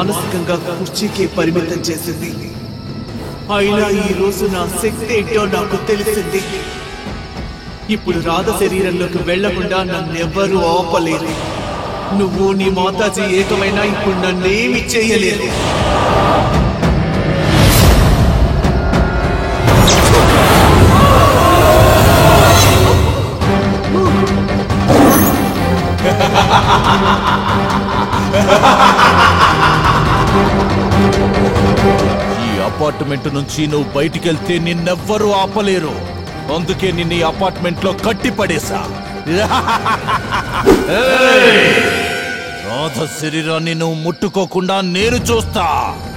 మానసికంగా కుర్చీకే పరిమితం చేసింది. అయినా ఈ రోజు నా శక్తి ఏంటో నాకు తెలిసింది. ఇప్పుడు రాధ శరీరంలోకి వెళ్లకుండా నన్నెవ్వరూ ఆపలేరు. నువ్వు నీ మాతాజీ ఏకమైనా ఇప్పుడు నన్నేమి చేయలేదు. ఈ అపార్ట్మెంట్ నుంచి నువ్వు బయటికెళ్తే నిన్నెవ్వరూ ఆపలేరు. అందుకే నిన్ను ఈ అపార్ట్మెంట్ లో కట్టి పడేశా. రాధ శరీరాన్ని నువ్వు ముట్టుకోకుండా నేను చూస్తా.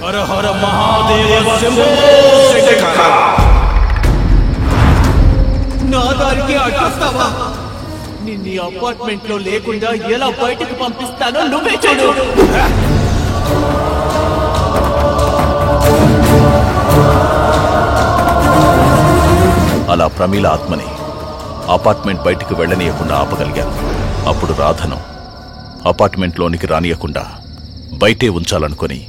హర హర మహాదేవ శంభో శంకర. నా దారికి అడ్డొస్తావా? నిన్ను అపార్ట్మెంట్ లో లేకుండా ఎలా బయటకు పంపిస్తానో నువ్వే చూడు. అలా ప్రమీల ఆత్మని అపార్ట్మెంట్ బయటికి వెళ్ళనీయకుండా ఆపగలిగాను. అప్పుడు రాధను అపార్ట్మెంట్లోనికి రానియకుండా బయటే ఉంచాలనుకుని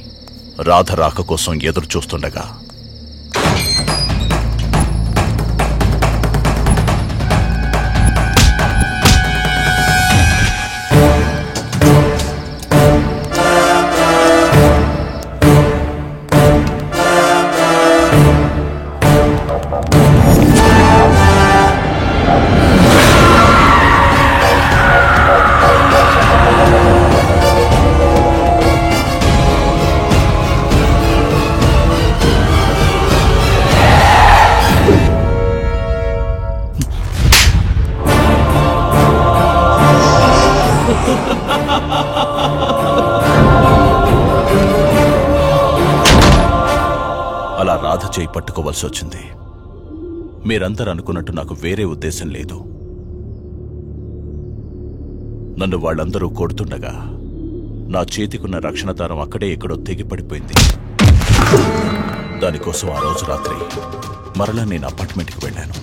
రాధ రాక కోసం ఎదురు చూస్తుండగా అలా రాధ చేయి పట్టుకోవలసి వచ్చింది. మీరందరూ అనుకున్నట్టు నాకు వేరే ఉద్దేశం లేదు. నన్ను వాళ్ళందరూ కొడుతుండగా నా చేతికున్న రక్షణ దారం అక్కడే ఎక్కడో తెగిపడిపోయింది. దానికోసం ఆ రోజు రాత్రి మరలా నేను అపార్ట్మెంట్కి వెళ్ళాను.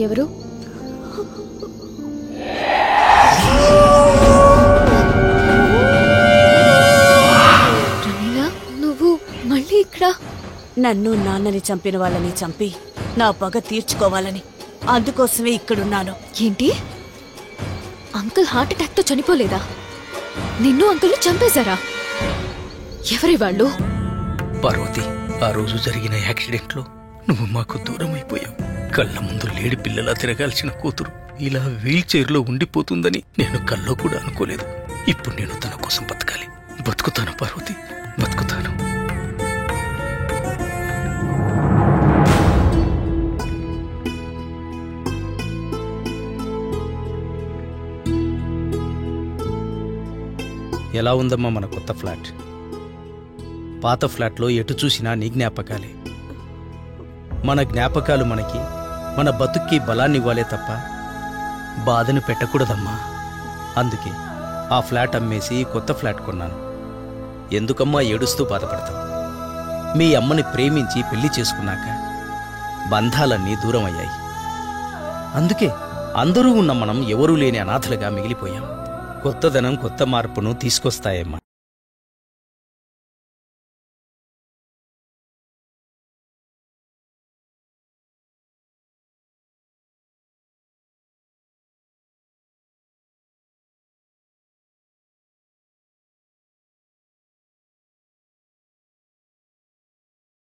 ఎవరు? ప్రమీల, నువ్వు మళ్ళీ ఇక్కడ? నన్ను నాన్నని చంపిన వాళ్ళని చంపి నా పగ తీర్చుకోవాలని, అందుకోసమే ఇక్కడున్నాను. ఏంటి? అంకుల్ హార్ట్ అటాక్ తో చనిపోలేదా? నిన్ను అంకుల్ని చంపేశారా? ఎవరి వాళ్ళు? పార్వతి, ఆ రోజు జరిగిన యాక్సిడెంట్లో నువ్వు మాకు దూరం అయిపోయావు. కళ్ళ ముందు లేడి పిల్లలా తిరగాల్సిన కూతురు ఇలా వీల్ చైర్లో ఉండిపోతుందని నేను కల్లో కూడా అనుకోలేదు. ఇప్పుడు నేను తన కోసం బతకాలి. బతుకుతాను పార్వతి, బతుకుతాను. ఎలా ఉందమ్మా మన కొత్త ఫ్లాట్? పాత ఫ్లాట్లో ఎటు చూసినా నీ జ్ఞాపకాలే. మన జ్ఞాపకాలు మనకి, మన బతుక్కి బలాన్ని ఇవ్వాలే తప్ప బాధను పెట్టకూడదమ్మా. అందుకే ఆ ఫ్లాట్ అమ్మేసి కొత్త ఫ్లాట్ కొన్నాను. ఎందుకమ్మా ఏడుస్తూ బాధపడతావు? మీ అమ్మని ప్రేమించి పెళ్లి చేసుకున్నాక బంధాలన్నీ దూరం అయ్యాయి. అందుకే అందరూ ఉన్న మనం ఎవరూ లేని అనాథలుగా మిగిలిపోయాం. కొత్తదనం కొత్త మార్పును తీసుకొస్తాయమ్మా.